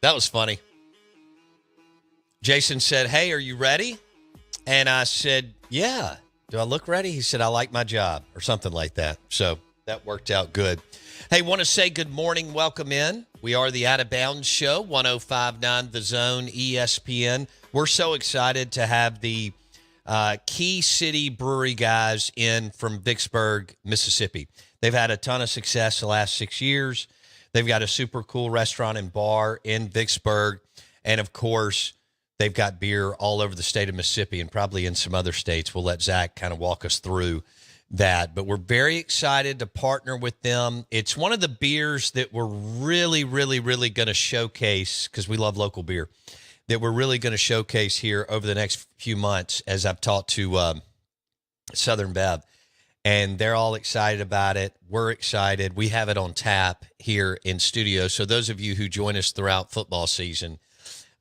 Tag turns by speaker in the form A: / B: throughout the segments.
A: That was funny. Jason said, "Hey, are you ready?" And I said, "Yeah." Do I look ready? He said, "I like my job," or something like that. So that worked out good. Hey, want to say good morning. Welcome in. We are the Out of Bounds Show, 105.9 The Zone, ESPN. We're so excited to have the Key City Brewery guys in from Vicksburg, Mississippi. They've had a ton of success the last 6 years. They've got a super cool restaurant and bar in Vicksburg. And, of course, they've got beer all over the state of Mississippi and probably in some other states. We'll let Zack kind of walk us through that. But we're very excited to partner with them. It's one of the beers that we're really, really, really going to showcase, because we love local beer, that we're really going to showcase here over the next few months as I've talked to Southern Bev. And they're all excited about it. We're excited. We have it on tap here in studio. So those of you who join us throughout football season,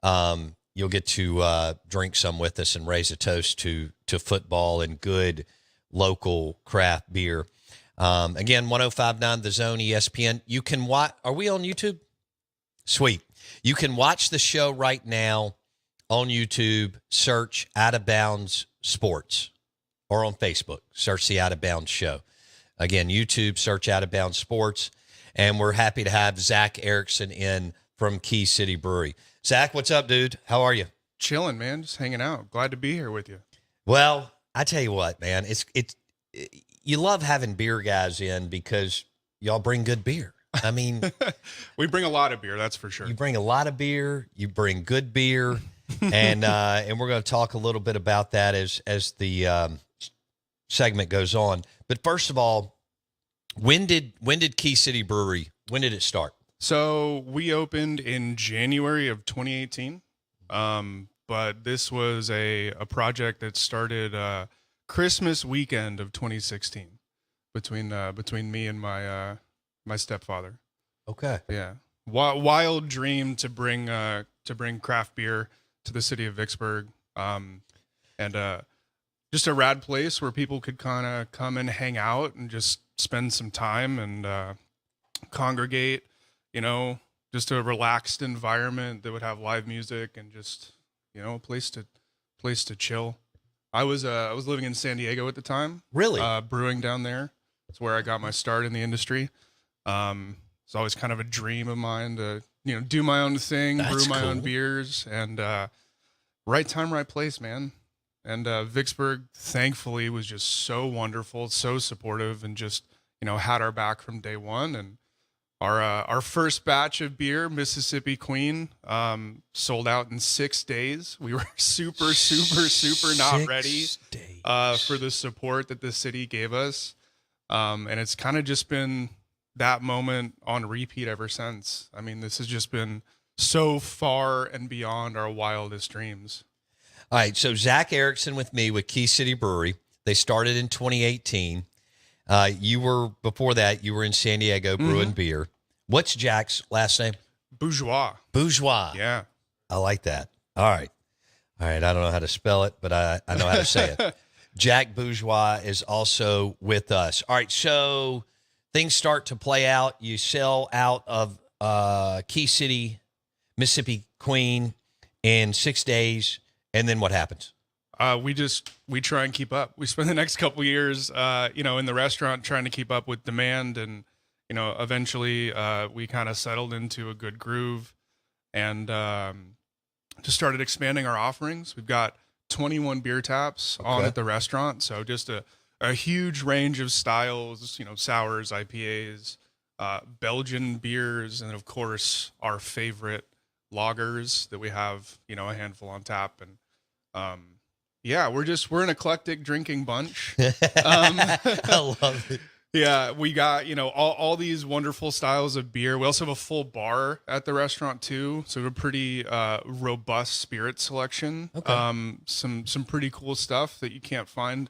A: you'll get to drink some with us and raise a toast to football and good local craft beer. Again, 105.9 The Zone, ESPN. You can watch. Are we on YouTube? Sweet. You can watch the show right now on YouTube. Search Out of Bounds Sports, or on Facebook. Search the Out of Bounds Show. Again, YouTube, search Out of Bounds Sports. And we're happy to have Zack Erickson in from Key City Brewery. Zack, what's up, dude? How are you?
B: Chilling, man. Just hanging out. Glad to be here with you.
A: Well, I tell you what, man, you love having beer guys in because y'all bring good beer. I mean,
B: we bring a lot of beer, that's for sure.
A: You bring a lot of beer, you bring good beer, and we're going to talk a little bit about that as the segment goes on. But first of all, when did Key City Brewery, when did it start?
B: So we opened in January of 2018. But this was a project that started Christmas weekend of 2016 between me and my stepfather.
A: Okay.
B: Yeah. Wild dream to bring craft beer to the city of Vicksburg. And just a rad place where people could kind of come and hang out and just spend some time and congregate, just a relaxed environment that would have live music and just, a place to chill. I was living in San Diego at the time.
A: Really?
B: Brewing down there. That's where I got my start in the industry. It's always kind of a dream of mine to, do my own thing, brew my own beers, and right time, right place, man. And Vicksburg, thankfully, was just so wonderful, so supportive, and just, had our back from day one. And our first batch of beer, Mississippi Queen, sold out in 6 days. We were super not ready for the support that the city gave us. And it's kind of just been that moment on repeat ever since. I mean, this has just been so far and beyond our wildest dreams.
A: All right, so Zack Erickson with me with Key City Brewery. They started in 2018. Before that, you were in San Diego brewing beer. What's Jack's last name?
B: Bourgeois.
A: Bourgeois.
B: Yeah.
A: I like that. All right. I don't know how to spell it, but I know how to say it. Jack Bourgeois is also with us. All right, so things start to play out. You sell out of Key City, Mississippi Queen in 6 days, and then what happens?
B: We try and keep up. We spend the next couple of years, in the restaurant trying to keep up with demand, and eventually we kind of settled into a good groove, and just started expanding our offerings. We've got 21 beer taps on at the restaurant, so just a huge range of styles. Sours, IPAs, Belgian beers, and of course our favorite lagers that we have, a handful on tap, and we're an eclectic drinking bunch.
A: I love it.
B: Yeah, we got, all these wonderful styles of beer. We also have a full bar at the restaurant too. So we have a pretty robust spirit selection.
A: Okay.
B: Some pretty cool stuff that you can't find,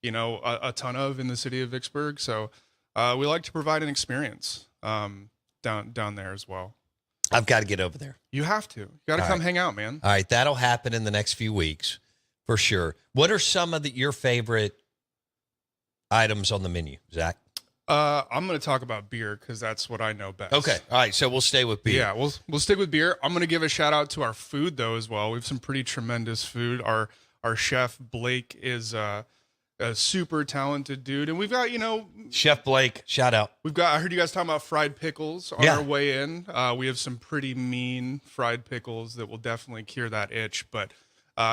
B: a ton of in the city of Vicksburg. So we like to provide an experience down there as well.
A: I've got to get over there.
B: You have to. You got to come hang out, man.
A: All right, that'll happen in the next few weeks for sure. What are some of your favorite items on the menu, Zack?
B: I'm going to talk about beer because that's what I know best.
A: Okay. All right. So we'll stay with beer.
B: Yeah, we'll stick with beer. I'm going to give a shout out to our food though as well. We have some pretty tremendous food. Our chef Blake is a super talented dude, and we've got
A: Chef Blake, shout out.
B: I heard you guys talking about fried pickles on our way in. We have some pretty mean fried pickles that will definitely cure that itch. But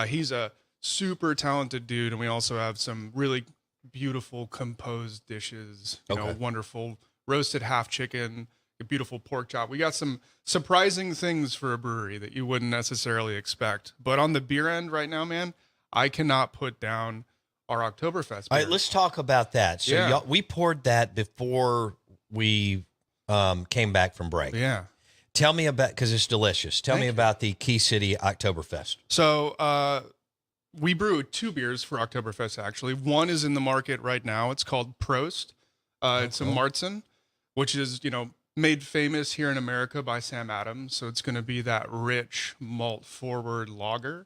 B: he's a super talented dude, and we also have some really beautiful composed dishes. Wonderful roasted half chicken, a beautiful pork chop. We got some surprising things for a brewery that you wouldn't necessarily expect. But on the beer end right now, man, I cannot put down our Oktoberfest beer.
A: All right, let's talk about that. So we poured that before we came back from break.
B: Yeah.
A: Tell me about, because it's delicious. Tell me about the Key City Oktoberfest.
B: So we brew 2 beers for Oktoberfest, actually. One is in the market right now. It's called Prost. It's a Marzen, which is, made famous here in America by Sam Adams. So it's going to be that rich malt-forward lager.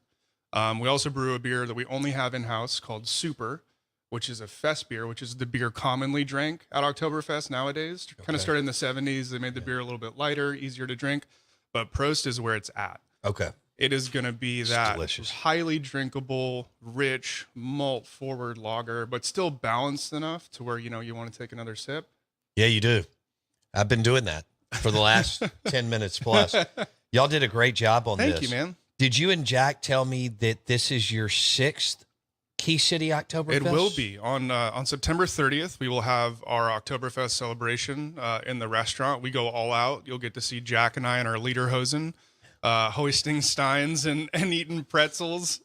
B: We also brew a beer that we only have in-house called Super, which is a fest beer, which is the beer commonly drank at Oktoberfest nowadays. Kind of started in the 70s. They made the beer a little bit lighter, easier to drink. But Prost is where it's at.
A: Okay.
B: It is going to be that
A: delicious,
B: highly drinkable, rich, malt-forward lager, but still balanced enough to where, you want to take another sip.
A: Yeah, you do. I've been doing that for the last 10 minutes plus. Y'all did a great job on this.
B: Thank you, man.
A: Did you and Jack tell me that this is your 6th Key City Oktoberfest?
B: It will be. On September 30th, we will have our Oktoberfest celebration in the restaurant. We go all out. You'll get to see Jack and I in our lederhosen, hoisting steins and eating pretzels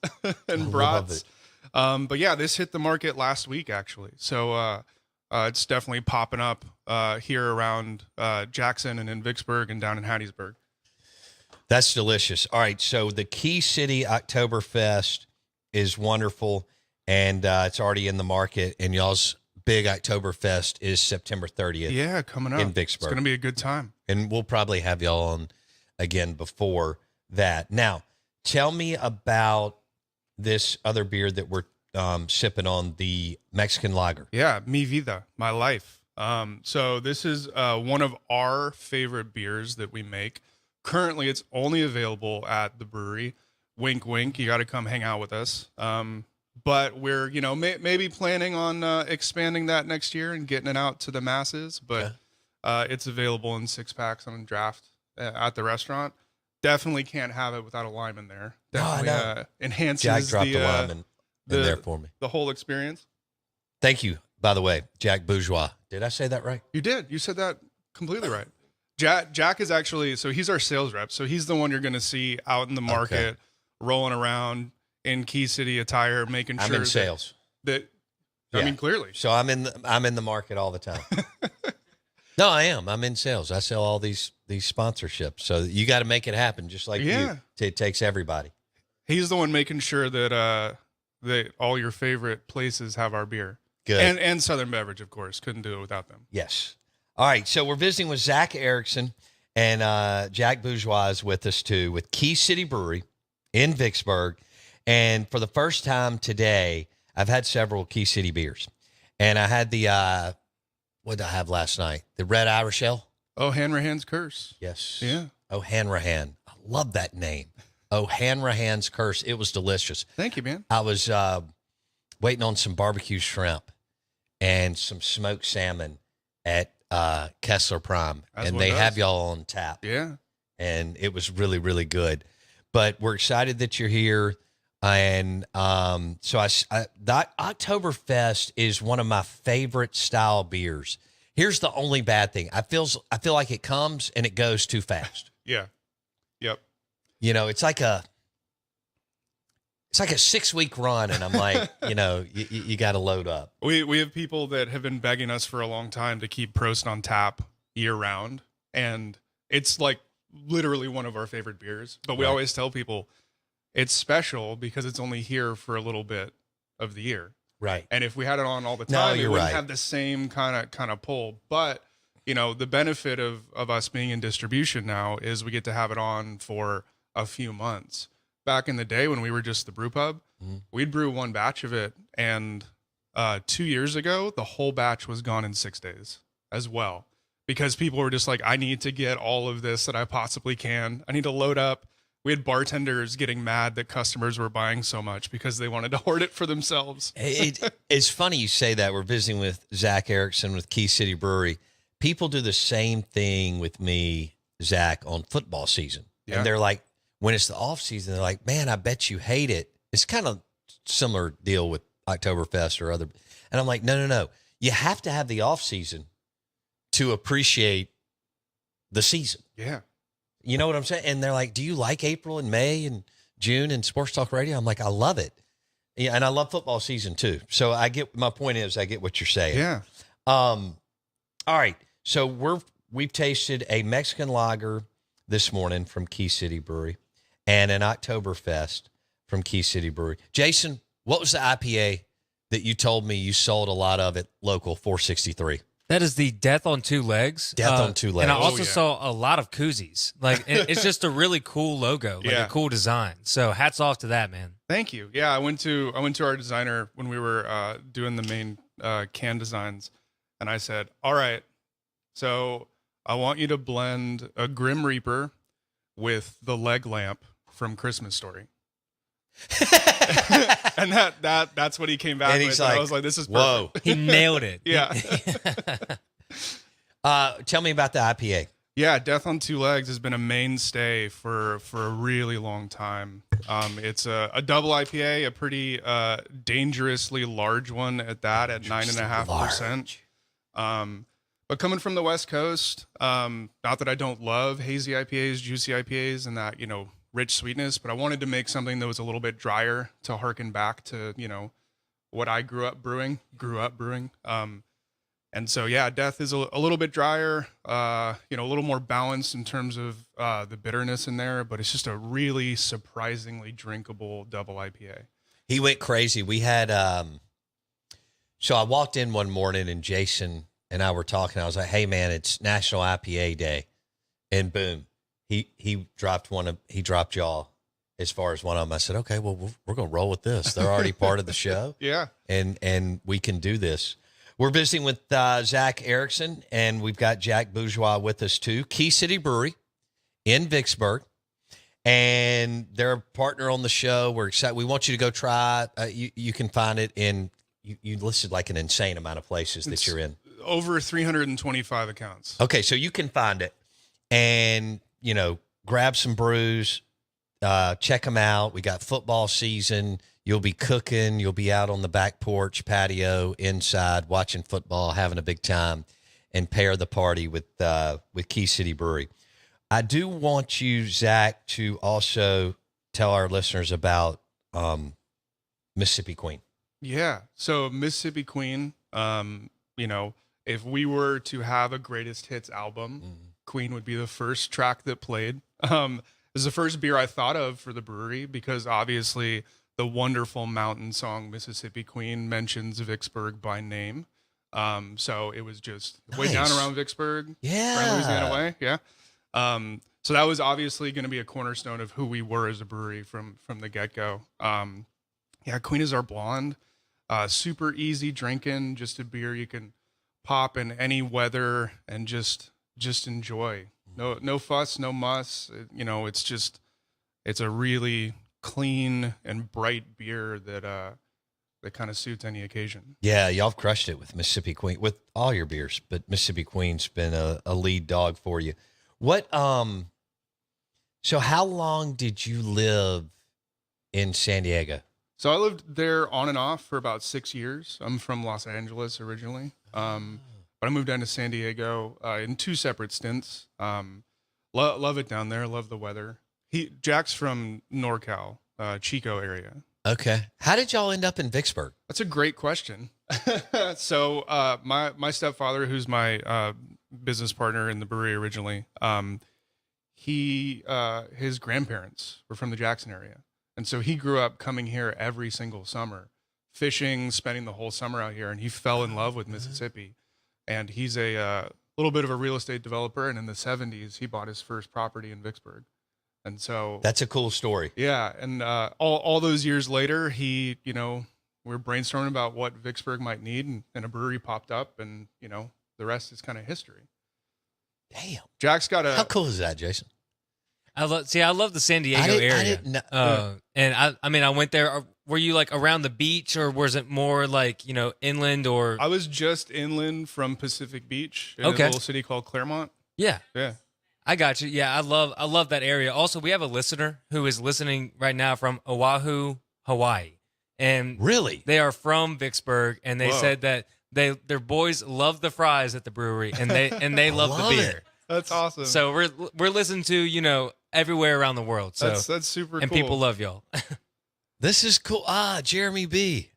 B: and brats. But yeah, this hit the market last week, actually. So it's definitely popping up here around Jackson and in Vicksburg and down in Hattiesburg.
A: That's delicious. All right, so the Key City Oktoberfest is wonderful, and it's already in the market, and y'all's big Oktoberfest is September 30th.
B: Yeah, coming up.
A: In Vicksburg.
B: It's going to be a good time.
A: And we'll probably have y'all on again before that. Now, tell me about this other beer that we're sipping on, the Mexican lager.
B: Yeah, Mi Vida, my life. So this is one of our favorite beers that we make. Currently, it's only available at the brewery. Wink, wink. You got to come hang out with us. But we're, maybe planning on expanding that next year and getting it out to the masses. But it's available in 6-packs on draft at the restaurant. Definitely can't have it without a lime in there. Definitely enhances
A: Jack dropped a lime in there for me.
B: The whole experience.
A: Thank you, by the way, Jack Bourgeois. Did I say that right?
B: You did. You said that completely right. Jack is actually, so he's our sales rep. So he's the one you're going to see out in the market, rolling around in Key City attire, making sure
A: I'm in sales.
B: I mean, clearly.
A: So I'm in the market all the time. No, I am. I'm in sales. I sell all these sponsorships. So you got to make it happen, just like you. It takes everybody.
B: He's the one making sure that that all your favorite places have our beer.
A: Good.
B: And Southern Beverage, of course. Couldn't do it without them.
A: Yes. All right, so we're visiting with Zack Erickson, and Jack Bourgeois is with us too, with Key City Brewery in Vicksburg. And for the first time today, I've had several Key City beers. And I had the, what did I have last night? The Red Irish Ale?
B: Oh, Hanrahan's Curse.
A: Yes.
B: Yeah.
A: Oh, Hanrahan. I love that name. Oh, Hanrahan's Curse. It was delicious.
B: Thank you, man.
A: I was waiting on some barbecue shrimp and some smoked salmon at Kessler Prime, and they have y'all on tap.
B: Yeah.
A: And it was really, really good. But we're excited that you're here. And so that Oktoberfest is one of my favorite style beers. Here's the only bad thing. I feel like it comes and it goes too fast.
B: Yeah. Yep.
A: It's like a 6-week run, and I'm like, you got to load up.
B: We have people that have been begging us for a long time to keep Prost on tap year round, and it's like literally one of our favorite beers. But we always tell people it's special because it's only here for a little bit of the year.
A: Right.
B: And if we had it on all the time, it wouldn't
A: right.
B: have the same kind of pull. But the benefit of us being in distribution now is we get to have it on for a few months. Back in the day when we were just the brew pub, we'd brew one batch of it, and 2 years ago, the whole batch was gone in 6 days. as well, because people were just like, I need to get all of this that I possibly can. I need to load up. We had bartenders getting mad that customers were buying so much because they wanted to hoard it for themselves.
A: It's funny you say that. We're visiting with Zack Erickson with Key City Brewery. People do the same thing with me, Zack, on football season.
B: Yeah.
A: And they're like, when it's the off season, they're like, man, I bet you hate it. It's kind of similar deal with Oktoberfest or other. And I'm like, no. You have to have the off season to appreciate the season.
B: Yeah.
A: You know what I'm saying? And they're like, do you like April and May and June and Sports Talk Radio? I'm like, I love it. Yeah, and I love football season too. So I get, my point is, I get what you're saying.
B: Yeah.
A: All right. So we've tasted a Mexican lager this morning from Key City Brewery and an Oktoberfest from Key City Brewery. Jason, what was the IPA that you told me you sold a lot of at local 463?
C: That is the Death on Two Legs.
A: Death on Two Legs.
C: And I also saw a lot of koozies. Like, it's just a really cool logo, like a cool design. So hats off to that, man.
B: Thank you. Yeah, I went to our designer when we were doing the main can designs, and I said, all right, so I want you to blend a Grim Reaper with the leg lamp from Christmas Story. And that's what he came back
A: and
B: with.
A: He's
B: And
A: like,
B: I was like, this is perfect.
A: Whoa.
C: He nailed it.
B: Yeah.
A: Tell me about the IPA.
B: Yeah, Death on Two Legs has been a mainstay for a really long time. It's a double IPA, a pretty dangerously large one at that, at 9.5%. But coming from the West Coast, not that I don't love hazy IPAs, juicy IPAs, and that, rich sweetness, but I wanted to make something that was a little bit drier to harken back to, what I grew up brewing. And so, yeah, Death is a little bit drier, a little more balanced in terms of the bitterness in there, but it's just a really surprisingly drinkable double IPA.
A: He went crazy. We had, so I walked in one morning and Jason and I were talking. I was like, hey, man, it's National IPA Day. And boom, he dropped y'all as far as one of them. I said, okay, well, we're going to roll with this. They're already part of the show.
B: Yeah.
A: And we can do this. We're visiting with Zack Erickson, and we've got Jack Bourgeois with us too. Key City Brewery in Vicksburg, and they're a partner on the show. We're excited. We want you to go try. You can find it in. You listed like an insane amount of places that you're in.
B: Over 325 accounts.
A: Okay, so you can find it, and grab some brews. Check them out. We got football season. You'll be cooking. You'll be out on the back porch, patio, inside, watching football, having a big time, and pair the party with Key City Brewery. I do want you, Zack, to also tell our listeners about Mississippi Queen.
B: Yeah. So Mississippi Queen, if we were to have a greatest hits album, Queen would be the first track that played. It was the first beer I thought of for the brewery because obviously the wonderful mountain song Mississippi Queen mentions Vicksburg by name. So it was just way down around Vicksburg.
A: Yeah.
B: Right, Louisiana way. Yeah. So that was obviously going to be a cornerstone of who we were as a brewery from the get-go. Queen is our blonde. Super easy drinking, just a beer you can pop in any weather and just enjoy. No fuss, no muss. It's a really clean and bright beer that kind of suits any occasion.
A: Yeah, y'all have crushed it with Mississippi Queen, with all your beers, but Mississippi Queen's been a lead dog for you. What so how long did you live in San Diego?
B: So I lived there on and off for about 6 years. I'm from Los Angeles originally. But I moved down to San Diego in 2 separate stints. Love it down there. Love the weather. Jack's from NorCal, Chico area.
A: Okay. How did y'all end up in Vicksburg?
B: That's a great question. So my stepfather, who's my business partner in the brewery originally, his grandparents were from the Jackson area. And so he grew up coming here every single summer, fishing, spending the whole summer out here. And he fell in love with Mississippi. And he's a little bit of a real estate developer. And in the 70s, he bought his first property in Vicksburg. And so
A: that's a cool story.
B: Yeah. And all those years later, we're brainstorming about what Vicksburg might need. And a brewery popped up. And, the rest is kind of history.
A: Damn.
B: Jack's got
A: How cool is that, Jason?
C: I love the San Diego area.
A: I didn't know.
C: And I mean, I went there. Were you like around the beach, or was it more like, inland? Or
B: I was just inland from Pacific Beach in a
C: Okay.
B: little city called Claremont.
C: yeah,
B: Yeah.
C: I got you. Yeah, I love that area. Also, we have a listener who is listening right now from Oahu, Hawaii, and
A: Really?
C: they are from Vicksburg, and they
B: Whoa.
C: said that their boys love the fries at the brewery, and they love the
A: love
C: beer.
A: it.
B: That's awesome.
C: So we're listening to everywhere around the world. So
B: that's super
C: and
B: cool.
C: people love y'all.
A: This is cool. Jeremy B.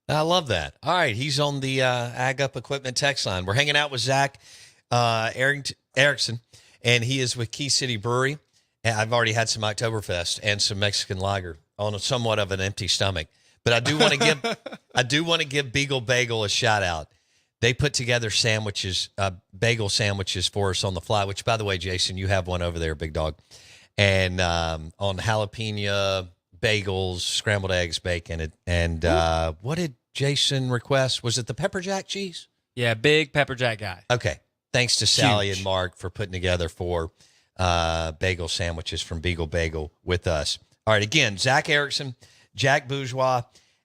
A: I love that. All right. He's on the Ag Up Equipment text line. We're hanging out with Zack Erickson, and he is with Key City Brewery. And I've already had some Oktoberfest and some Mexican lager on somewhat of an empty stomach. But I do want to give Beagle Bagel a shout out. They put together sandwiches, bagel sandwiches for us on the fly, which, by the way, Jason, you have one over there, big dog. And on jalapeno bagels, scrambled eggs, bacon, and what did Jason request? Was it the pepper jack cheese?
C: Yeah, big pepper jack guy.
A: Okay. Thanks to Sally
C: Huge.
A: and Mark for putting together 4 bagel sandwiches from Beagle Bagel with us. All right. Again, Zack Erickson, Jack Bourgeois,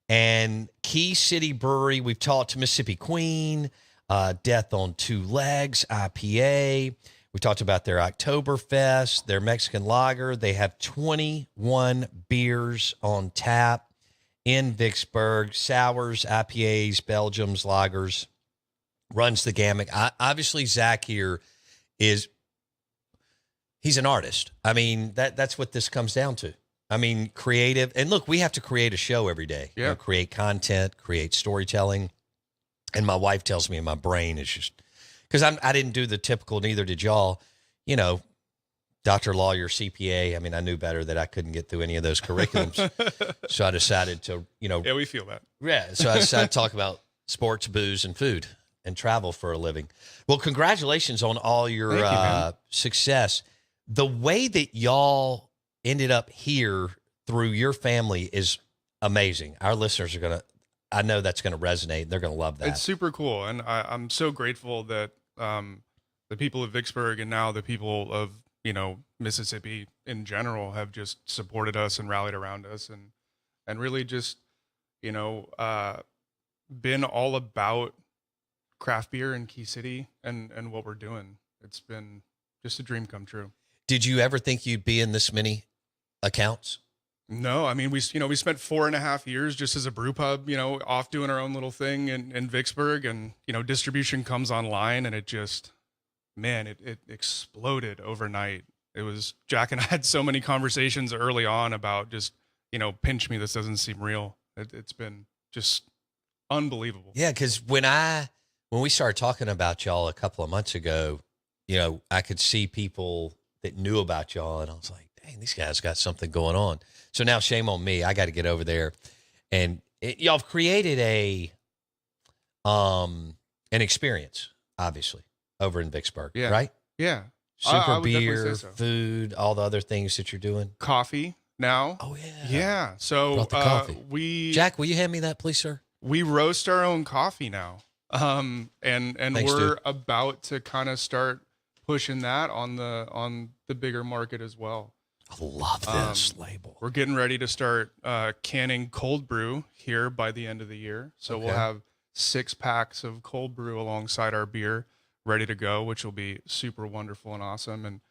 A: and Key City Brewery. We've talked to Mississippi Queen, Death on Two Legs, IPA. We talked about their Oktoberfest, their Mexican lager. They have 21 beers on tap in Vicksburg. Sours, IPAs, Belgiums, lagers. Runs the gamut. Obviously, Zack here he's an artist. I mean, that's what this comes down to. I mean, creative. And look, we have to create a show every day.
B: Yeah.
A: Create content, create storytelling. And my wife tells me my brain is just, because I didn't do the typical, neither did y'all, doctor, lawyer, CPA. I mean, I knew better that I couldn't get through any of those curriculums. So I decided to,
B: Yeah, we feel that.
A: yeah. So I decided to talk about sports, booze, and food and travel for a living. Well, congratulations on all your
B: Thank you, man.
A: success. The way that y'all ended up here through your family is amazing. Our listeners are I know that's going to resonate. They're going to love that.
B: It's super cool. And I'm so grateful that the people of Vicksburg and now the people of, Mississippi in general have just supported us and rallied around us and really just, been all about craft beer in Key City and what we're doing. It's been just a dream come true.
A: Did you ever think you'd be in this many accounts?
B: No, I mean, we spent 4.5 years just as a brew pub, off doing our own little thing in Vicksburg, and, distribution comes online and it just, man, it exploded overnight. It was, Jack and I had so many conversations early on about just, pinch me, this doesn't seem real. It's been just unbelievable.
A: Yeah, because when we started talking about y'all a couple of months ago, I could see people that knew about y'all, and I was like, dang, these guys got something going on. So now shame on me. I got to get over there. And y'all have created an experience, obviously, over in Vicksburg,
B: Yeah.
A: right?
B: Yeah.
A: Super
B: I would definitely
A: beer,
B: say so.
A: food, all the other things that you're doing.
B: Coffee now.
A: Oh, yeah.
B: Yeah. So
A: Brought the coffee. Jack, will you hand me that, please, sir?
B: we roast our own coffee now. And
A: Thanks,
B: we're
A: dude.
B: about to kind of start pushing that on the bigger market as well.
A: I love this label.
B: We're getting ready to start canning cold brew here by the end of the year. So
A: Okay.
B: we'll have 6 packs of cold brew alongside our beer ready to go, which will be super wonderful and awesome. And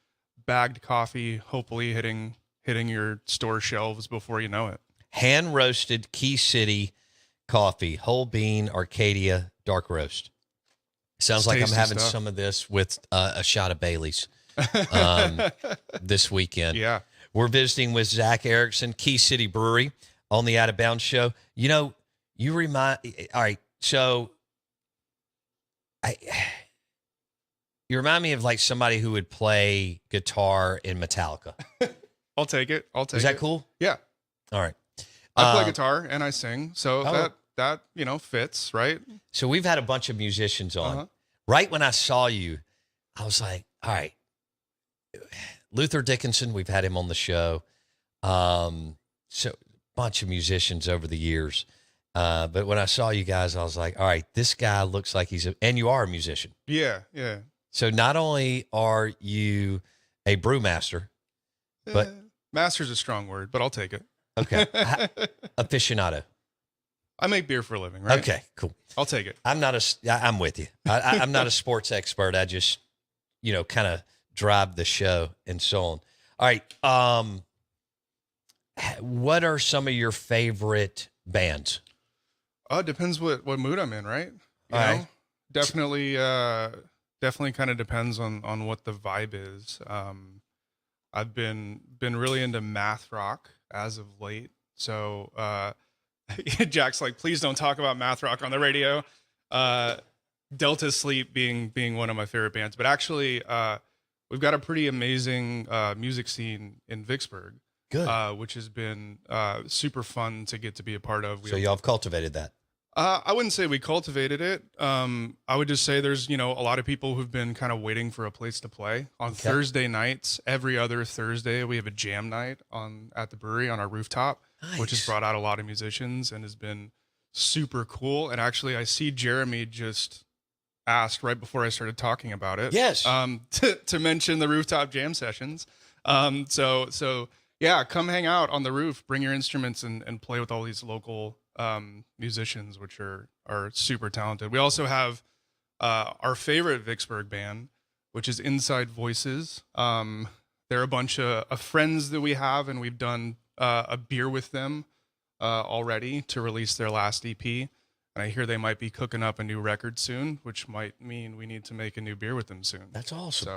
B: bagged coffee, hopefully hitting your store shelves before you know it.
A: Hand roasted Key City coffee, whole bean, Arcadia, dark roast. Sounds
B: It's
A: like I'm
B: tasty
A: having
B: stuff.
A: some of this with a shot of Bailey's this weekend.
B: Yeah.
A: We're visiting with Zack Erickson, Key City Brewery on the Out of Bounds show. All right, so you remind me of like somebody who would play guitar in Metallica.
B: I'll take it.
A: Is that cool?
B: Yeah.
A: All right.
B: I play guitar and I sing. So
A: Oh.
B: that fits, right?
A: So we've had a bunch of musicians on.
B: Uh-huh.
A: Right when I saw you, I was like, all right, Luther Dickinson, we've had him on the show. So a bunch of musicians over the years. But when I saw you guys, I was like, all right, this guy looks like and you are a musician.
B: Yeah.
A: So not only are you a brewmaster, but
B: master's a strong word, but I'll take it.
A: Okay. Aficionado.
B: I make beer for a living, right?
A: Okay, cool.
B: I'll take it.
A: I'm with you. I'm not a sports expert. I just, kind of drive the show and so on. All right. What are some of your favorite bands?
B: It depends what mood I'm in, right? You
A: All
B: know?
A: right.
B: Definitely kind of depends on what the vibe is. I've been really into math rock as of late. So Jack's like, please don't talk about math rock on the radio. Delta Sleep being one of my favorite bands, but actually we've got a pretty amazing music scene in Vicksburg.
A: Good.
B: Which has been super fun to get to be a part of.
A: So y'all have cultivated that.
B: I wouldn't say we cultivated it. I would just say there's, a lot of people who've been kind of waiting for a place to play. On Thursday nights, every other Thursday, we have a jam night at the brewery on our rooftop, which has brought out a lot of musicians and has been super cool. And actually, I see Jeremy just asked right before I started talking about it.
A: Yes.
B: To mention the rooftop jam sessions. So yeah, come hang out on the roof, bring your instruments and play with all these local musicians, which are super talented. We also have our favorite Vicksburg band, which is Inside Voices. They're a bunch of friends that we have, and we've done a beer with them already to release their last EP. And I hear they might be cooking up a new record soon, which might mean we need to make a new beer with them soon.
A: That's awesome.
B: So,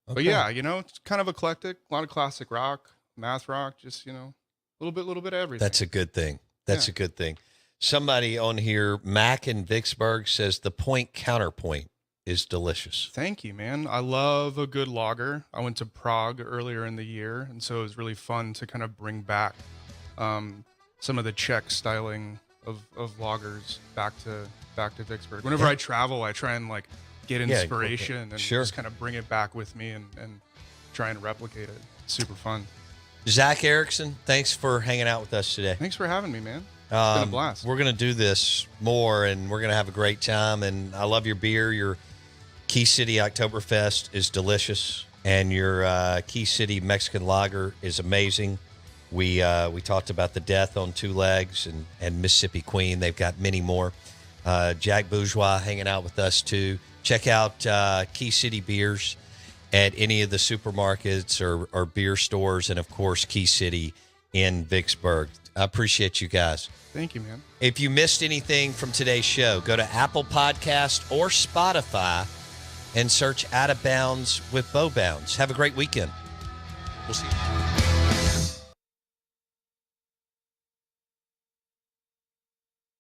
A: okay.
B: But yeah, it's kind of eclectic, a lot of classic rock, math rock, just, a little bit of everything.
A: That's a good thing. That's a good thing. Somebody on here, Mac in Vicksburg, says the Point Counterpoint is delicious.
B: Thank you, man. I love a good lager. I went to Prague earlier in the year, and so it was really fun to kind of bring back some of the Czech styling of lagers back to Vicksburg. Whenever I travel, I try and get inspiration and just kind of bring it back with me and try and replicate it. It's super fun.
A: Zack Erickson, thanks for hanging out with us today.
B: Thanks for having me, man. It's been a blast.
A: We're going to do this more, and we're going to have a great time. And I love your beer. Your Key City Oktoberfest is delicious, and your Key City Mexican Lager is amazing. We talked about the Death on Two Legs and Mississippi Queen. They've got many more. Jack Bourgeois hanging out with us, too. Check out Key City Beers at any of the supermarkets or beer stores, and, of course, Key City in Vicksburg. I appreciate you guys.
B: Thank you, man.
A: If you missed anything from today's show, go to Apple Podcast or Spotify and search Out of Bounds with Bo Bounds. Have a great weekend. We'll see you.